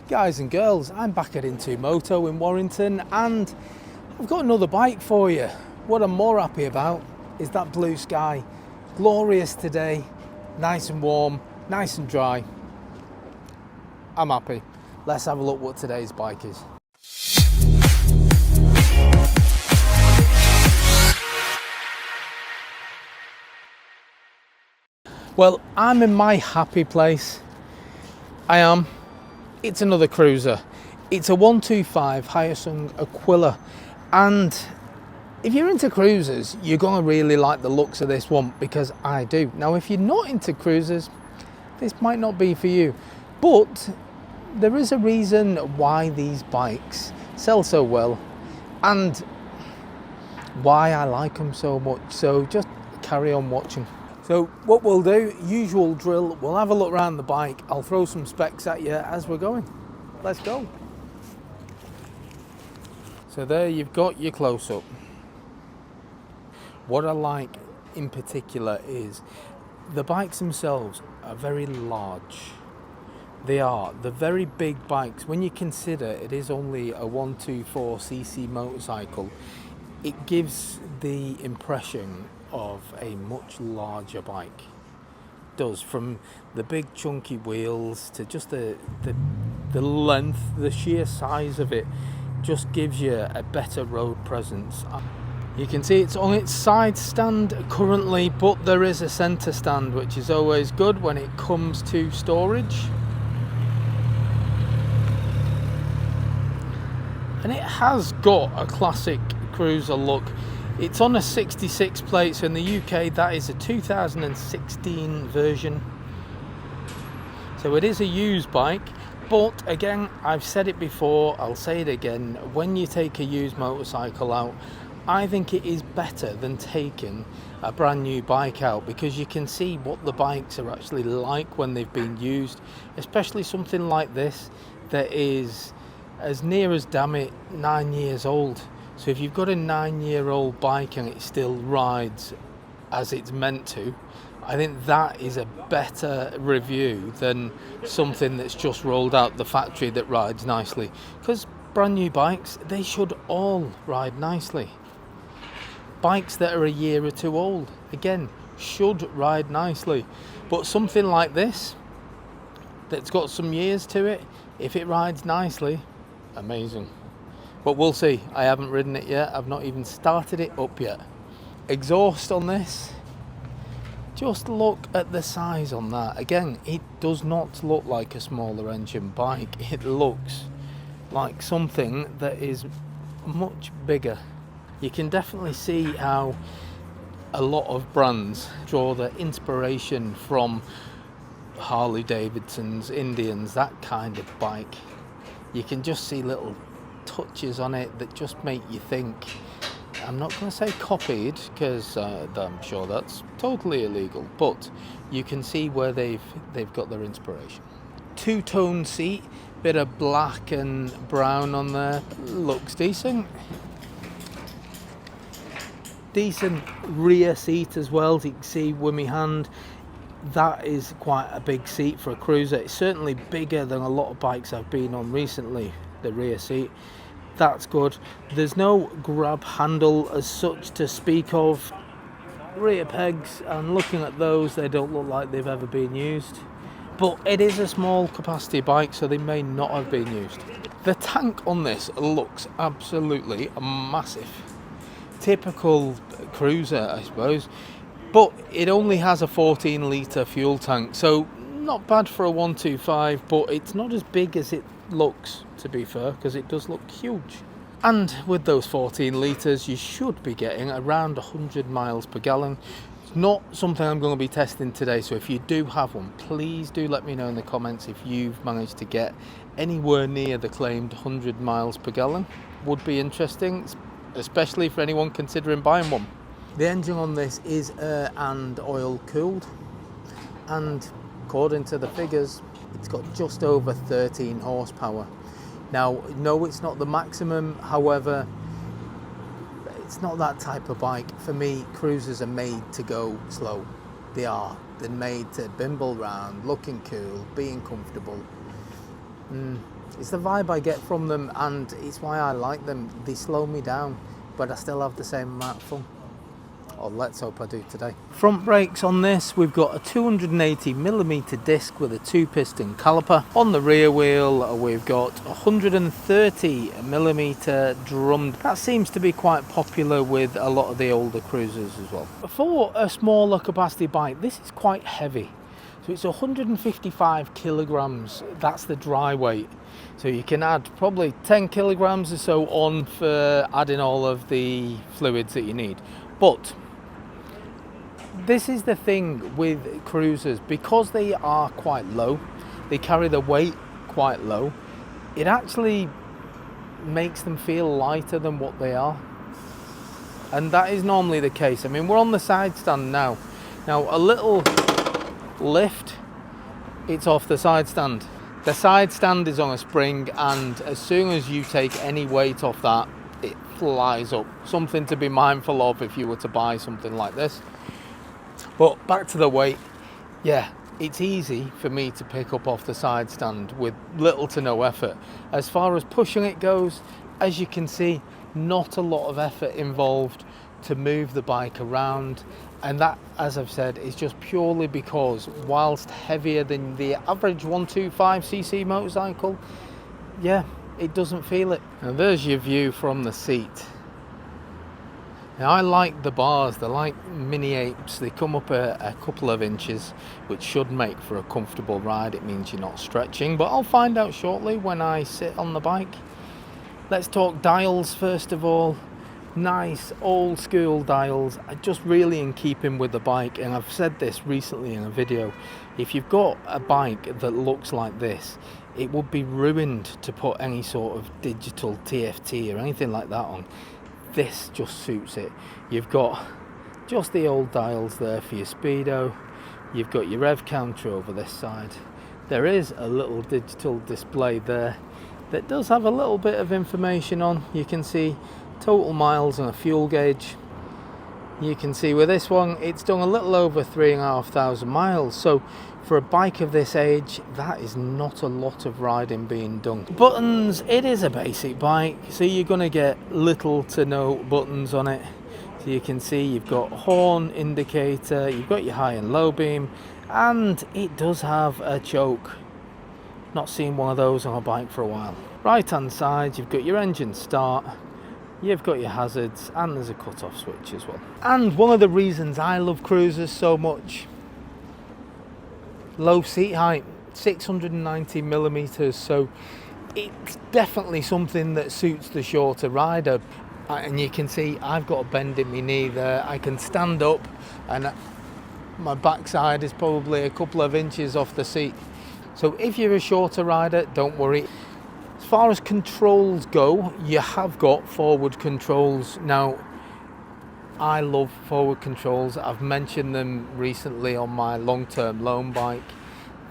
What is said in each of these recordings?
Guys and girls, I'm back at Into Moto in Warrington and I've got another bike for you. What I'm more happy about is that blue sky. Glorious today, nice and warm, nice and dry. I'm happy. Let's have a look what today's bike is. Well, I'm in my happy place. I am. It's another cruiser. It's a 125 Hyosung Aquila, and if you're into cruisers, you're gonna really like the looks of this one, because I do. Now, if you're not into cruisers, this might not be for you, but there is a reason why these bikes sell so well and why I like them so much. So just carry on watching. So what we'll do, usual drill, we'll have a look around the bike. I'll throw some specs at you as we're going. Let's go. So there you've got your close-up. What I like in particular is the bikes themselves are very large. They're very big bikes. When you consider it is only a 124cc motorcycle, it gives the impression of a much larger bike. It does, from the big chunky wheels to just the length, the sheer size of it just gives you a better road presence. You can see it's on its side stand currently, but there is a center stand, which is always good when it comes to storage. And it has got a classic cruiser look. It's on a 66 plate, so in the UK that is a 2016 version. So it is a used bike, but again, I've said it before, I'll say it again, when you take a used motorcycle out, I think it is better than taking a brand new bike out, because you can see what the bikes are actually like when they've been used, especially something like this that is as near as, damn it, 9 years old. So if you've got a 9-year-old bike and it still rides as it's meant to, I think that is a better review than something that's just rolled out the factory that rides nicely. Because brand new bikes, they should all ride nicely. Bikes that are a year or two old, again, should ride nicely. But something like this, that's got some years to it, if it rides nicely, amazing. But we'll see. I haven't ridden it yet. I've not even started it up yet. Exhaust on this. Just look at the size on that. Again, it does not look like a smaller engine bike. It looks like something that is much bigger. You can definitely see how a lot of brands draw their inspiration from Harley Davidson's, Indians, that kind of bike. You can just see little touches on it that just make you think. I'm not going to say copied, because I'm sure that's totally illegal, but you can see where they've got their inspiration. Two-tone seat, bit of black and brown on there, looks decent. Decent rear seat as well, as you can see with my hand. That is quite a big seat for a cruiser. It's certainly bigger than a lot of bikes I've been on recently, the rear seat. That's good. There's no grab handle as such to speak of. Rear pegs, and looking at those, they don't look like they've ever been used. But it is a small capacity bike, so they may not have been used. The tank on this looks absolutely massive. Typical cruiser, I suppose. But it only has a 14-litre fuel tank, so not bad for a 125, but it's not as big as it looks, to be fair, because it does look huge. And with those 14 litres, you should be getting around 100 miles per gallon. It's not something I'm going to be testing today, so if you do have one, please do let me know in the comments if you've managed to get anywhere near the claimed 100 miles per gallon. Would be interesting, especially for anyone considering buying one. The engine on this is air and oil cooled, and according to the figures, it's got just over 13 horsepower. Now, no, it's not the maximum, however, it's not that type of bike. For me, cruisers are made to go slow. They are. They're made to bimble round, looking cool, being comfortable. It's the vibe I get from them, and it's why I like them. They slow me down, but I still have the same amount of fun. Or let's hope I do today. Front brakes on this, we've got a 280mm disc with a 2-piston caliper. On the rear wheel, we've got 130mm drummed. That seems to be quite popular with a lot of the older cruisers as well. For a smaller capacity bike, this is quite heavy. So it's 155 kilograms, that's the dry weight. So you can add probably 10 kilograms or so on for adding all of the fluids that you need. But this is the thing with cruisers, because they are quite low, they carry the weight quite low, it actually makes them feel lighter than what they are. And that is normally the case. I mean, we're on the side stand now. Now a little lift, it's off the side stand. The side stand is on a spring, and as soon as you take any weight off that, it flies up. Something to be mindful of if you were to buy something like this. But back to the weight, yeah, it's easy for me to pick up off the side stand with little to no effort. As far as pushing it goes, as you can see, not a lot of effort involved to move the bike around, and that, as I've said, is just purely because whilst heavier than the average 125cc motorcycle, yeah, it doesn't feel it. Now there's your view from the seat. Now I like the bars, they're like mini apes, they come up a couple of inches, which should make for a comfortable ride. It means you're not stretching, but I'll find out shortly when I sit on the bike. Let's talk dials first of all. Nice old school dials, just really in keeping with the bike, and I've said this recently in a video. If you've got a bike that looks like this, it would be ruined to put any sort of digital TFT or anything like that on. This just suits it. You've got just the old dials there for your speedo. You've got your rev counter over this side. There is a little digital display there that does have a little bit of information on. You can see total miles and a fuel gauge. You can see with this one, it's done a little over 3,500 miles. So for a bike of this age, that is not a lot of riding being done. Buttons, it is a basic bike, so you're going to get little to no buttons on it. So you can see you've got horn indicator, you've got your high and low beam, and it does have a choke. Not seen one of those on a bike for a while. Right hand side, you've got your engine start, you've got your hazards, and there's a cut-off switch as well. And one of the reasons I love cruisers so much, low seat height, 690mm, so it's definitely something that suits the shorter rider. And you can see I've got a bend in my knee there. I can stand up and my backside is probably a couple of inches off the seat. So if you're a shorter rider, don't worry. As far as controls go, you have got forward controls. Now, I love forward controls. I've mentioned them recently on my long-term loan bike,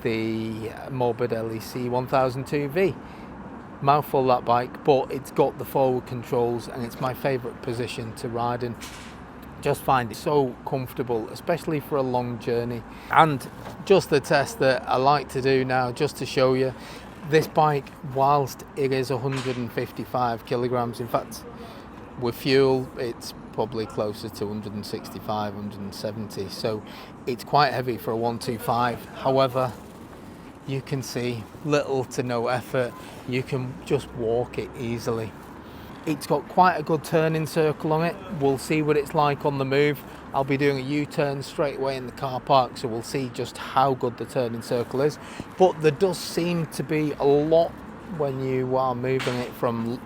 the Morbid LEC 1002V. Mouthful that bike, but it's got the forward controls and it's my favourite position to ride in. Just find it so comfortable, especially for a long journey. And just the test that I like to do now, just to show you, this bike, whilst it is 155 kilograms, in fact, with fuel, it's probably closer to 165, 170. So it's quite heavy for a 125. However, you can see little to no effort. You can just walk it easily. It's got quite a good turning circle on it. We'll see what it's like on the move. I'll be doing a U-turn straight away in the car park, so we'll see just how good the turning circle is. But there does seem to be a lot when you are moving it from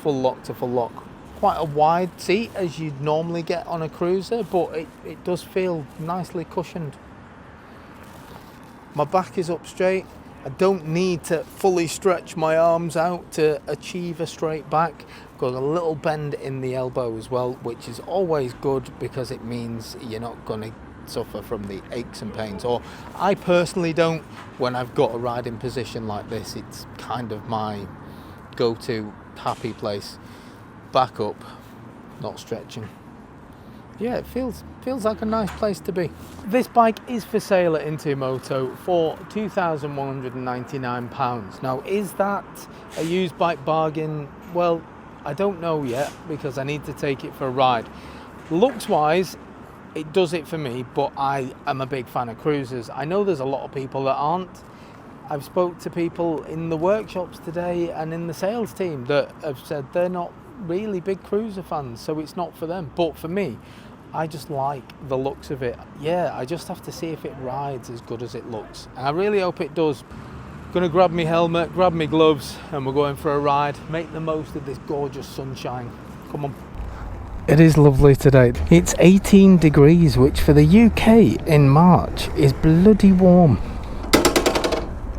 full lock to full lock. Quite a wide seat as you'd normally get on a cruiser, but it does feel nicely cushioned. My back is up straight. I don't need to fully stretch my arms out to achieve a straight back. Got a little bend in the elbow as well, which is always good because it means you're not going to suffer from the aches and pains. Or I personally don't. When I've got a riding position like this, it's kind of my go-to happy place. Back up, not stretching. yeah, it feels like a nice place to be. This bike is for sale at Moto for £2,199. Now, is that a used bike bargain? Well, I don't know yet, because I need to take it for a ride. Looks wise, it does it for me, but I am a big fan of cruisers. I know there's a lot of people that aren't. I've spoke to people in the workshops today and in the sales team that have said they're not really big cruiser fans, so it's not for them. But for me, I just like the looks of it. Yeah, I just have to see if it rides as good as it looks, and I really hope it does. Gonna grab my helmet, grab my gloves, and we're going for a ride. Make the most of this gorgeous sunshine. Come on. It is lovely today. It's 18 degrees, which for the UK in March is bloody warm.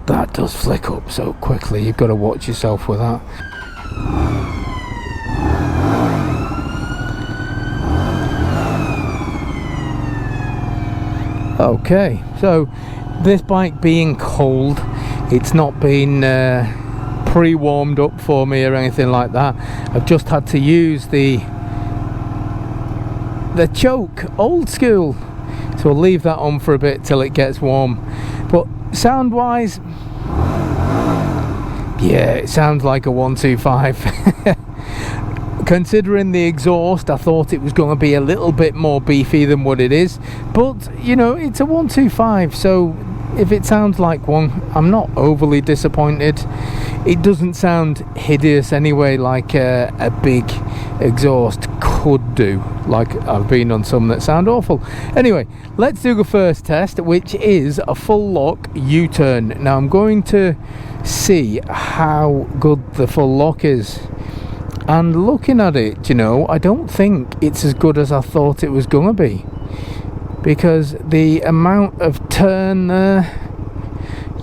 That does flick up so quickly, you've got to watch yourself with that. Okay, so this bike being cold, it's not been pre-warmed up for me or anything like that. I've just had to use the choke, old school, so I'll leave that on for a bit till it gets warm. But sound wise, yeah, it sounds like a 125. Considering the exhaust, I thought it was going to be a little bit more beefy than what it is, but you know, it's a 125, so if it sounds like one, I'm not overly disappointed. It doesn't sound hideous anyway, like a big exhaust could do, like I've been on some that sound awful. Anyway, let's do the first test, which is a full lock U-turn. Now I'm going to see how good the full lock is, and looking at it, you know, I don't think it's as good as I thought it was going to be, because the amount of turn there,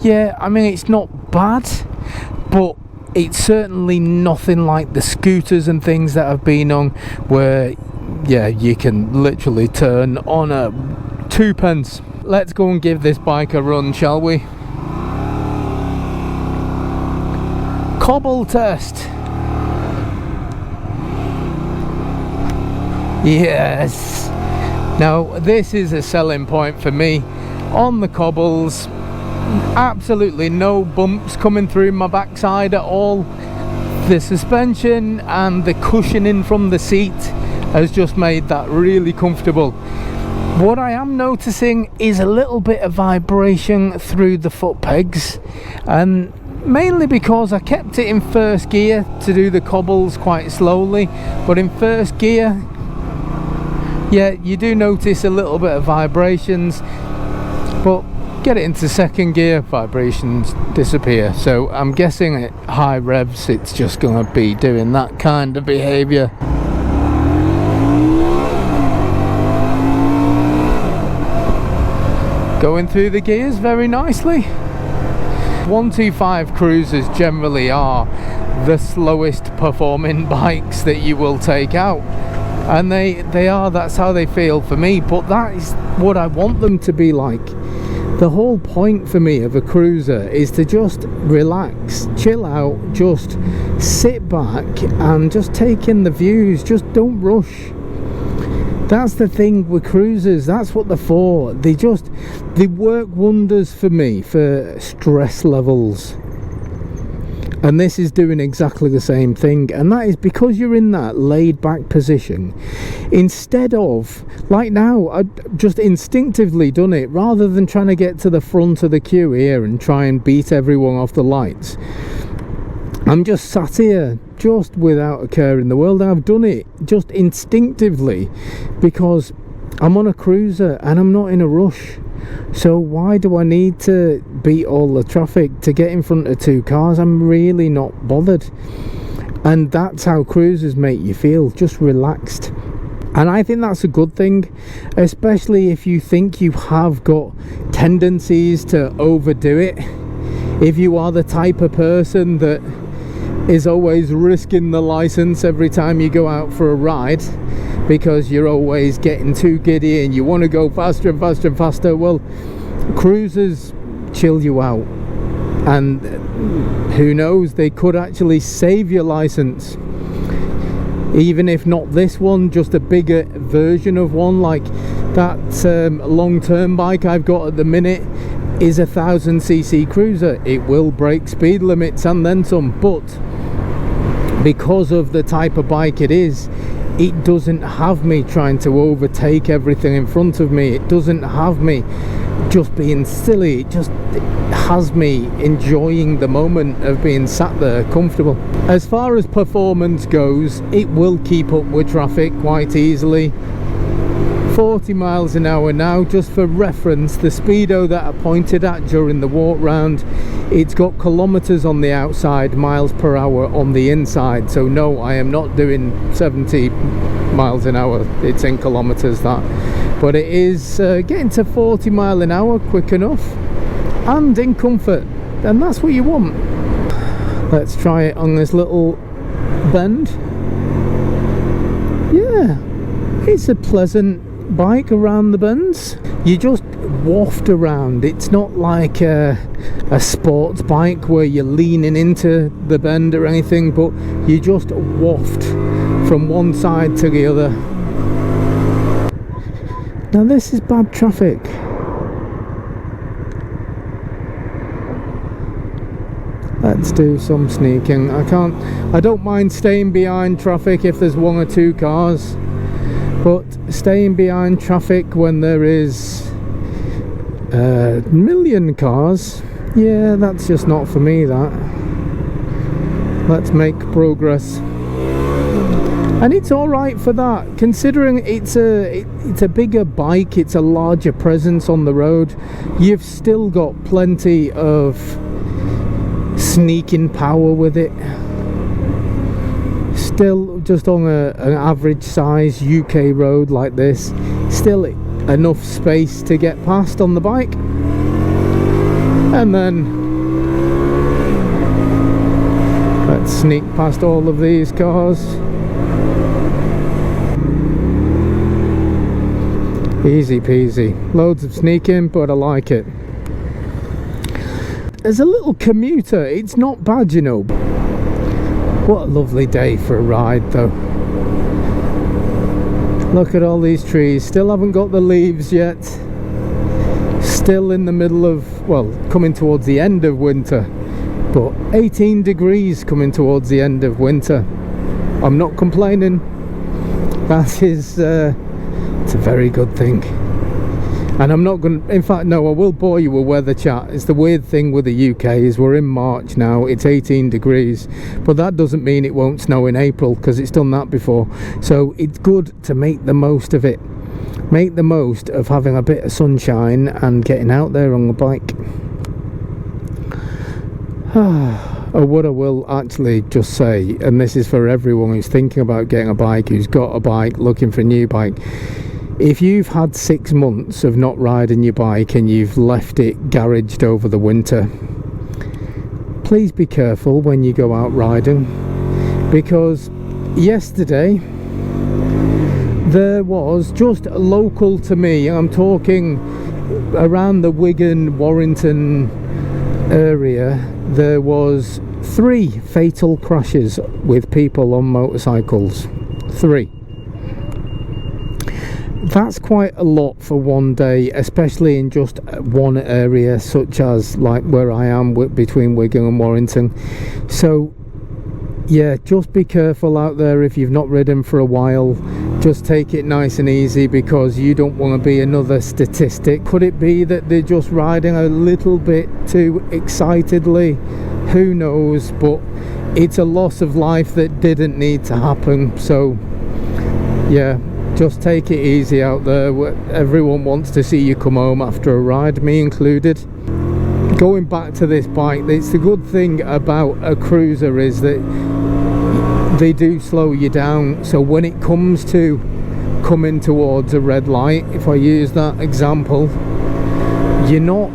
yeah, I mean, it's not bad, but it's certainly nothing like the scooters and things that I've been on, where, yeah, you can literally turn on a 2p. Let's go and give this bike a run, shall we? Cobble test. Yes. Now this is a selling point for me. On the cobbles, absolutely no bumps coming through my backside at all. The suspension and the cushioning from the seat has just made that really comfortable. What I am noticing is a little bit of vibration through the foot pegs, and mainly because I kept it in first gear to do the cobbles quite slowly, but in first gear, yeah, you do notice a little bit of vibrations, but get it into second gear, vibrations disappear. So I'm guessing at high revs it's just going to be doing that kind of behaviour. Going through the gears very nicely. 125 cruisers generally are the slowest performing bikes that you will take out, and they are, that's how they feel for me, but that is what I want them to be like. The whole point for me of a cruiser is to just relax, chill out, just sit back and just take in the views, just don't rush. That's the thing with cruisers, that's what they're for. They work wonders for me for stress levels. And this is doing exactly the same thing, and that is because you're in that laid back position. Instead of, like now, I've just instinctively done it, rather than trying to get to the front of the queue here and try and beat everyone off the lights. I'm just sat here, just without a care in the world, and I've done it just instinctively because I'm on a cruiser and I'm not in a rush. So why do I need to beat all the traffic to get in front of two cars? I'm really not bothered. And that's how cruisers make you feel, just relaxed. And I think that's a good thing, especially if you think you have got tendencies to overdo it. If you are the type of person that is always risking the license every time you go out for a ride, because you're always getting too giddy and you want to go faster and faster and faster, well, cruisers chill you out, and who knows, they could actually save your license. even if not this one, just a bigger version of one. Like that long-term bike I've got at the minute is a 1000cc cruiser. It will break speed limits and then some, but because of the type of bike it is, it doesn't have me trying to overtake everything in front of me. It doesn't have me just being silly. It has me enjoying the moment of being sat there comfortable. As far as performance goes, it will keep up with traffic quite easily. 40 miles an hour now. Just for reference, the speedo that I pointed at during the walk round, it's got kilometers on the outside, miles per hour on the inside. So no, I am not doing 70 miles an hour. It's in kilometers, that, but it is getting to 40 mile an hour quick enough and in comfort, and that's what you want. Let's try it on this little bend. Yeah, it's a pleasant bike around the bends. You just waft around. It's not like a sports bike where you're leaning into the bend or anything, but you just waft from one side to the other. Now this is bad traffic. Let's do some sneaking. I don't mind staying behind traffic if there's one or two cars, but staying behind traffic when there is a million cars, yeah, that's just not for me, that. Let's make progress. And it's alright for that, considering it's a bigger bike, it's a larger presence on the road. You've still got plenty of sneaking power with it. Still, just on an average size UK road like this, still enough space to get past on the bike. And then let's sneak past all of these cars. Easy peasy. Loads of sneaking, but I like it. As a little commuter, it's not bad, you know. What a lovely day for a ride though. Look at all these trees. Still haven't got the leaves yet. Still in the middle of, well, coming towards the end of winter. But 18 degrees coming towards the end of winter. I'm not complaining. That is it's a very good thing. And I'm not going to, in fact, no, I will bore you with weather chat. It's the weird thing with the UK is we're in March now, it's 18 degrees, but that doesn't mean it won't snow in April, because it's done that before. So it's good to make the most of it. Make the most of having a bit of sunshine and getting out there on the bike. Oh, what I will actually just say, and this is for everyone who's thinking about getting a bike, who's got a bike, looking for a new bike. If you've had 6 months of not riding your bike and you've left it garaged over the winter, please be careful when you go out riding, because yesterday there was, just local to me, I'm talking around the Wigan, Warrington area, there was 3 fatal crashes with people on motorcycles. 3. That's quite a lot for one day, especially in just one area, such as like where I am between Wigan and Warrington. So yeah, just be careful out there. If you've not ridden for a while, just take it nice and easy, because you don't want to be another statistic. Could it be that they're just riding a little bit too excitedly? Who knows, but it's a loss of life that didn't need to happen. So yeah, just take it easy out there. Everyone wants to see you come home after a ride, me included. Going back to this bike, it's the good thing about a cruiser is that they do slow you down. So when it comes to coming towards a red light, if I use that example, you're not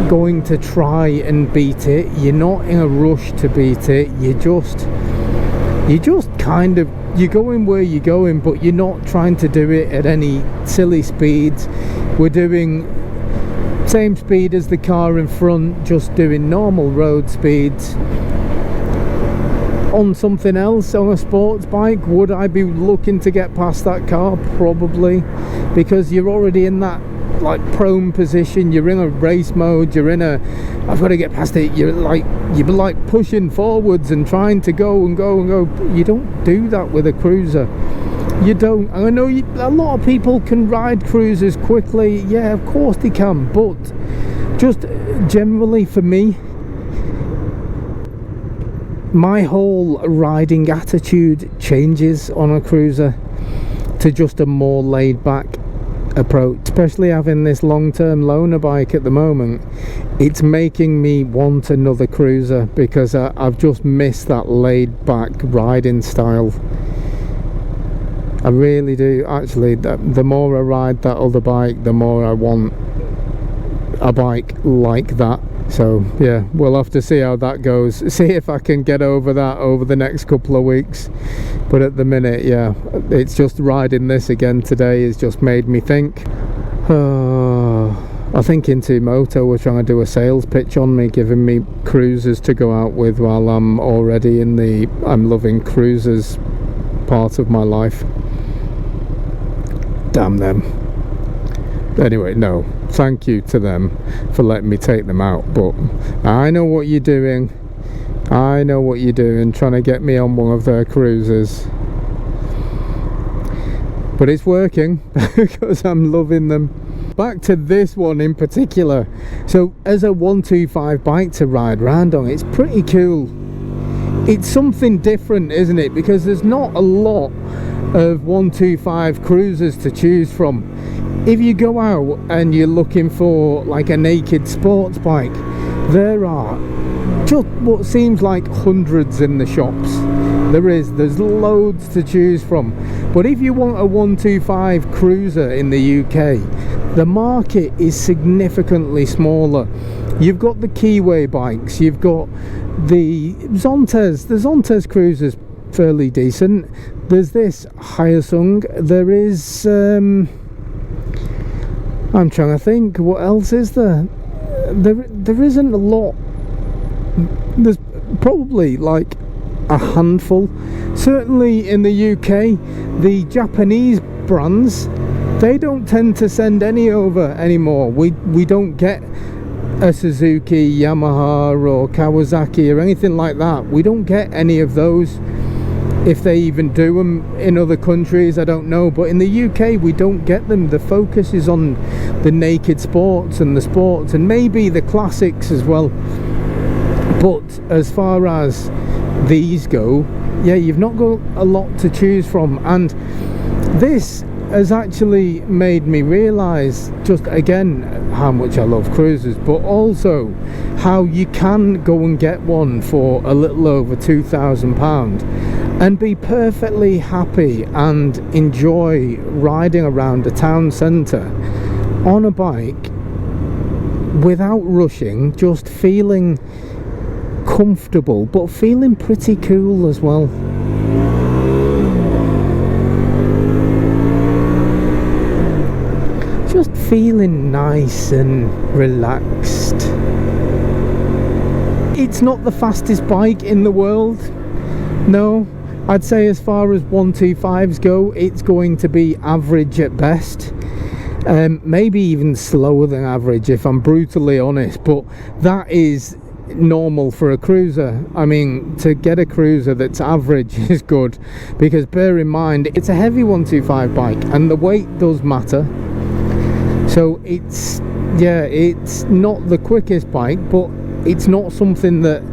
going to try and beat it. You're not in a rush to beat it. You just kind of, you're going where you're going, but you're not trying to do it at any silly speeds. We're doing same speed as the car in front, just doing normal road speeds. on something else, on a sports bike, would I be looking to get past that car? Probably, because you're already in that like prone position, you're in a race mode, you're in a I've got to get past it, you're like pushing forwards and trying to go and go and go. You don't do that with a cruiser. You don't. I know a lot of people can ride cruisers quickly, yeah, of course they can, but just generally for me, my whole riding attitude changes on a cruiser to just a more laid back approach. Especially having this long-term loaner bike at the moment, it's making me want another cruiser because I've just missed that laid back riding style. I really do. Actually, the more I ride that other bike, the more I want a bike like that. So yeah, we'll have to see how that goes, see if I can get over that over the next couple of weeks. But at the minute, yeah, it's just riding this again today has just made me think. I think Into Moto were trying to do a sales pitch on me, giving me cruisers to go out with while I'm already in the I'm loving cruisers part of my life. Damn them. Anyway, no, thank you to them for letting me take them out, but I know what you're doing. I know what you're doing, trying to get me on one of their cruisers. But it's working because I'm loving them. Back to this one in particular. So as a 125 bike to ride around on, it's pretty cool. It's something different, isn't it? Because there's not a lot of 125 cruisers to choose from. If you go out and you're looking for like a naked sports bike, there are just what seems like hundreds in the shops. There's loads to choose from. But if you want a 125 cruiser in the UK, the market is significantly smaller. You've got the Keyway bikes, you've got the Zontes. The Zontes cruiser's fairly decent. There's this Hyosung. There is I'm trying to think, what else is there? There isn't a lot. There's probably like a handful. Certainly in the UK, the Japanese brands, they don't tend to send any over anymore. We don't get a Suzuki, Yamaha or Kawasaki or anything like that. We don't get any of those. If they even do them in other countries, I don't know, but in the UK we don't get them. The focus is on the naked sports and the sports and maybe the classics as well. But as far as these go, yeah, you've not got a lot to choose from. And this has actually made me realise just again how much I love cruisers, but also how you can go and get one for a little over £2,000 and be perfectly happy and enjoy riding around a town centre on a bike without rushing, just feeling comfortable but feeling pretty cool as well. Just feeling nice and relaxed. It's not the fastest bike in the world, no. I'd say as far as 125s go, it's going to be average at best. Maybe even slower than average if I'm brutally honest, but that is normal for a cruiser. I mean, to get a cruiser that's average is good, because bear in mind it's a heavy 125 bike and the weight does matter. So it's not the quickest bike, but it's not something that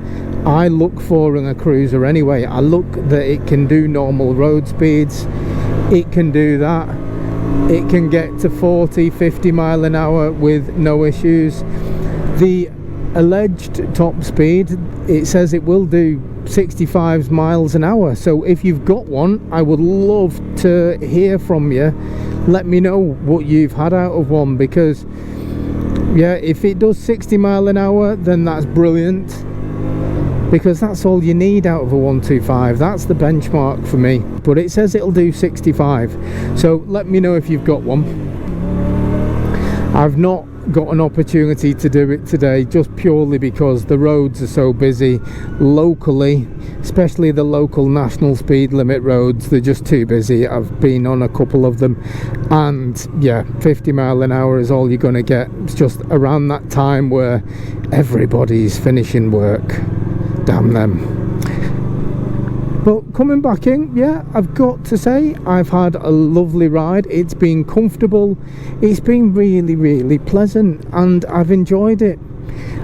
I look for in a cruiser anyway. I look that it can do normal road speeds, it can do that, it can get to 40-50 mile an hour with no issues. The alleged top speed, it says it will do 65 miles an hour. So if you've got one, I would love to hear from you. Let me know what you've had out of one, because yeah, if it does 60 mile an hour, then that's brilliant, because that's all you need out of a 125. That's the benchmark for me, but it says it'll do 65. So let me know if you've got one. I've not got an opportunity to do it today, just purely because the roads are so busy locally, especially the local national speed limit roads. They're just too busy. I've been on a couple of them, and yeah, 50 mile an hour is all you're going to get. It's just around that time where everybody's finishing work. Damn them. But coming back in, yeah, I've got to say I've had a lovely ride. It's been comfortable, it's been really, really pleasant, and I've enjoyed it.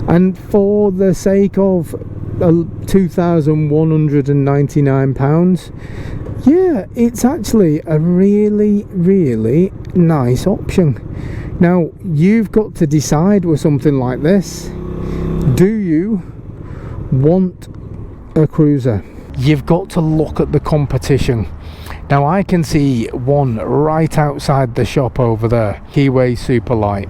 And for the sake of £2,199, yeah, it's actually a really, really nice option. Now, you've got to decide with something like this. Do you want a cruiser? You've got to look at the competition. Now, I can see one right outside the shop over there, Keyway Superlight.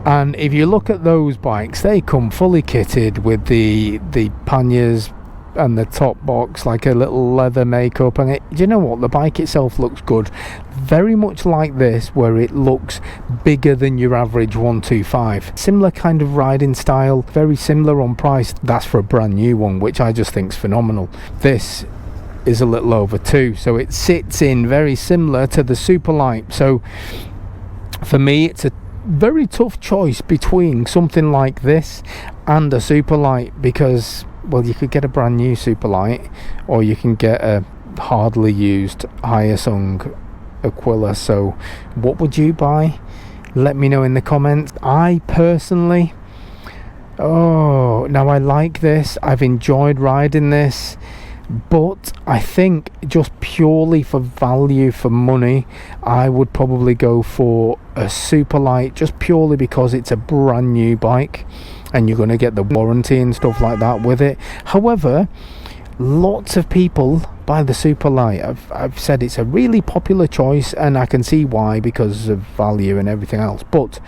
And if you look at those bikes, they come fully kitted with the panniers and the top box, like a little leather makeup, and do you know what, the bike itself looks good, very much like this, where it looks bigger than your average 125. Similar kind of riding style, very similar on price. That's for a brand new one, which I just think is phenomenal. This is a little over 2, so it sits in very similar to the Superlight. So for me, it's a very tough choice between something like this and a Superlight, because, well, you could get a brand new Superlight, or you can get a hardly used Hyosung Aquila. So what would you buy? Let me know in the comments. I personally, now I like this, I've enjoyed riding this, but I think just purely for value for money, I would probably go for a Superlight, just purely because it's a brand new bike and you're going to get the warranty and stuff like that with it. However, lots of people buy the Superlight. I've said it's a really popular choice, and I can see why, because of value and everything else. But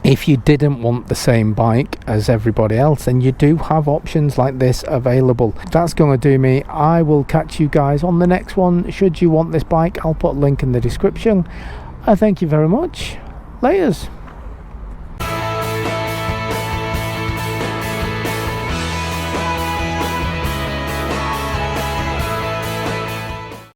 if you didn't want the same bike as everybody else, then you do have options like this available. That's going to do me. I will catch you guys on the next one. Should you want this bike, I'll put a link in the description. I thank you very much. Laters.